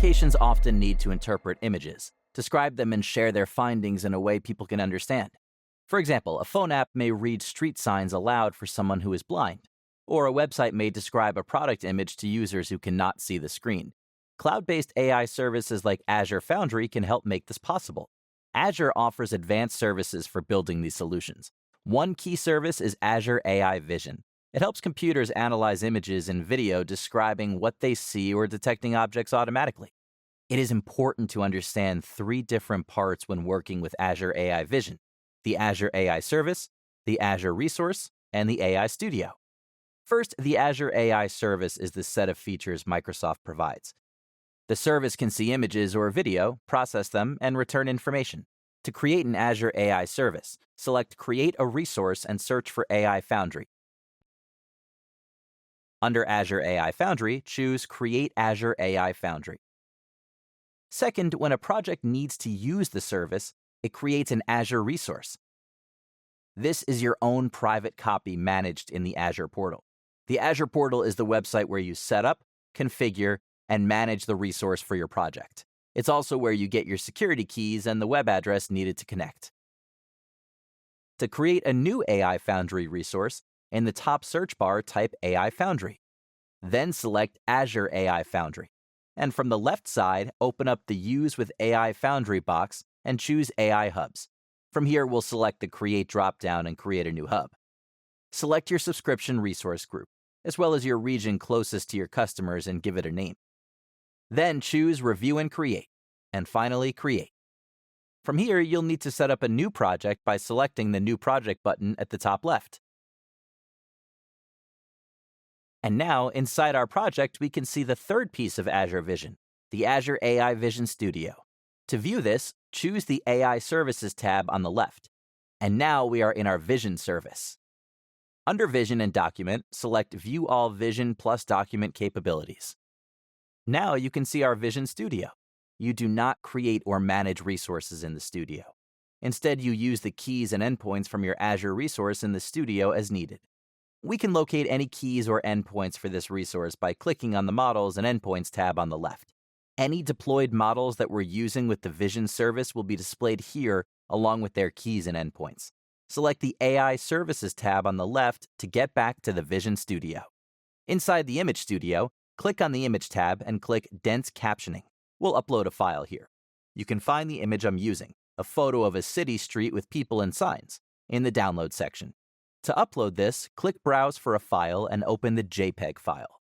Applications often need to interpret images, describe them, and share their findings in a way people can understand. For example, a phone app may read street signs aloud for someone who is blind, or a website may describe a product image to users who cannot see the screen. Cloud-based AI services like Azure Foundry can help make this possible. Azure offers advanced services for building these solutions. One key service is Azure AI Vision. It helps computers analyze images and video, describing what they see or detecting objects automatically. It is important to understand three different parts when working with Azure AI Vision: the Azure AI Service, the Azure Resource, and the AI Studio. First, the Azure AI Service is the set of features Microsoft provides. The service can see images or video, process them, and return information. To create an Azure AI service, select Create a Resource and search for AI Foundry. Under Azure AI Foundry, choose Create Azure AI Foundry. Second, when a project needs to use the service, it creates an Azure resource. This is your own private copy managed in the Azure portal. The Azure portal is the website where you set up, configure, and manage the resource for your project. It's also where you get your security keys and the web address needed to connect. To create a new AI Foundry resource, in the top search bar, type AI Foundry. Then select Azure AI Foundry. And from the left side, open up the Use with AI Foundry box and choose AI Hubs. From here, we'll select the Create dropdown and create a new hub. Select your subscription resource group, as well as your region closest to your customers, and give it a name. Then choose Review and Create, and finally Create. From here, you'll need to set up a new project by selecting the New Project button at the top left. And now, inside our project, we can see the third piece of Azure Vision, the Azure AI Vision Studio. To view this, choose the AI Services tab on the left. And now we are in our Vision service. Under Vision and Document, select View All Vision plus Document Capabilities. Now you can see our Vision Studio. You do not create or manage resources in the Studio. Instead, you use the keys and endpoints from your Azure resource in the Studio as needed. We can locate any keys or endpoints for this resource by clicking on the Models and Endpoints tab on the left. Any deployed models that we're using with the Vision service will be displayed here along with their keys and endpoints. Select the AI Services tab on the left to get back to the Vision Studio. Inside the Image Studio, click on the Image tab and click Dense Captioning. We'll upload a file here. You can find the image I'm using, a photo of a city street with people and signs, in the Download section. To upload this, click Browse for a file and open the JPEG file.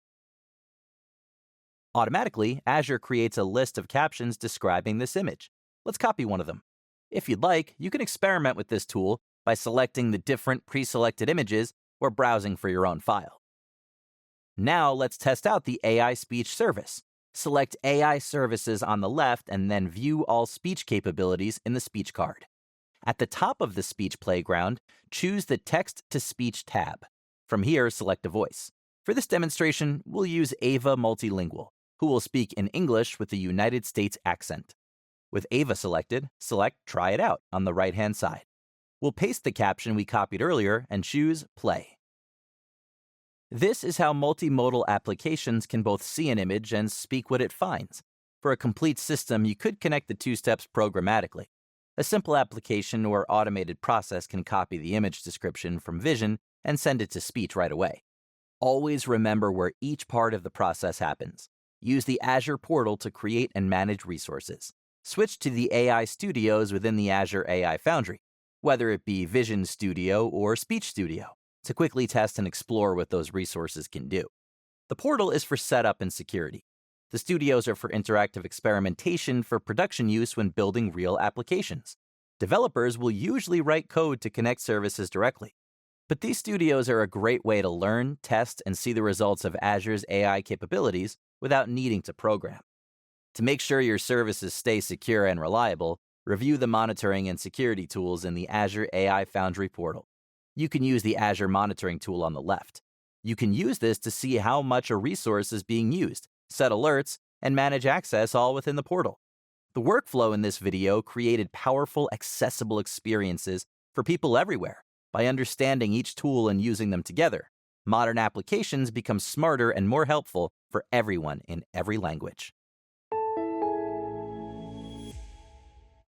Automatically, Azure creates a list of captions describing this image. Let's copy one of them. If you'd like, you can experiment with this tool by selecting the different pre-selected images or browsing for your own file. Now let's test out the AI Speech service. Select AI Services on the left and then View All Speech Capabilities in the Speech card. At the top of the Speech Playground, choose the Text-to-Speech tab. From here, select a voice. For this demonstration, we'll use Ava Multilingual, who will speak in English with a United States accent. With Ava selected, select Try It Out on the right-hand side. We'll paste the caption we copied earlier and choose Play. This is how multimodal applications can both see an image and speak what it finds. For a complete system, you could connect the two steps programmatically. A simple application or automated process can copy the image description from Vision and send it to speech right away. Always remember where each part of the process happens. Use the Azure portal to create and manage resources. Switch to the AI studios within the Azure AI Foundry, whether it be Vision Studio or Speech Studio, to quickly test and explore what those resources can do. The portal is for setup and security. The studios are for interactive experimentation for production use when building real applications. Developers will usually write code to connect services directly. But these studios are a great way to learn, test, and see the results of Azure's AI capabilities without needing to program. To make sure your services stay secure and reliable, review the monitoring and security tools in the Azure AI Foundry portal. You can use the Azure Monitoring tool on the left. You can use this to see how much a resource is being used, set alerts, and manage access all within the portal. The workflow in this video created powerful, accessible experiences for people everywhere. By understanding each tool and using them together, modern applications become smarter and more helpful for everyone in every language.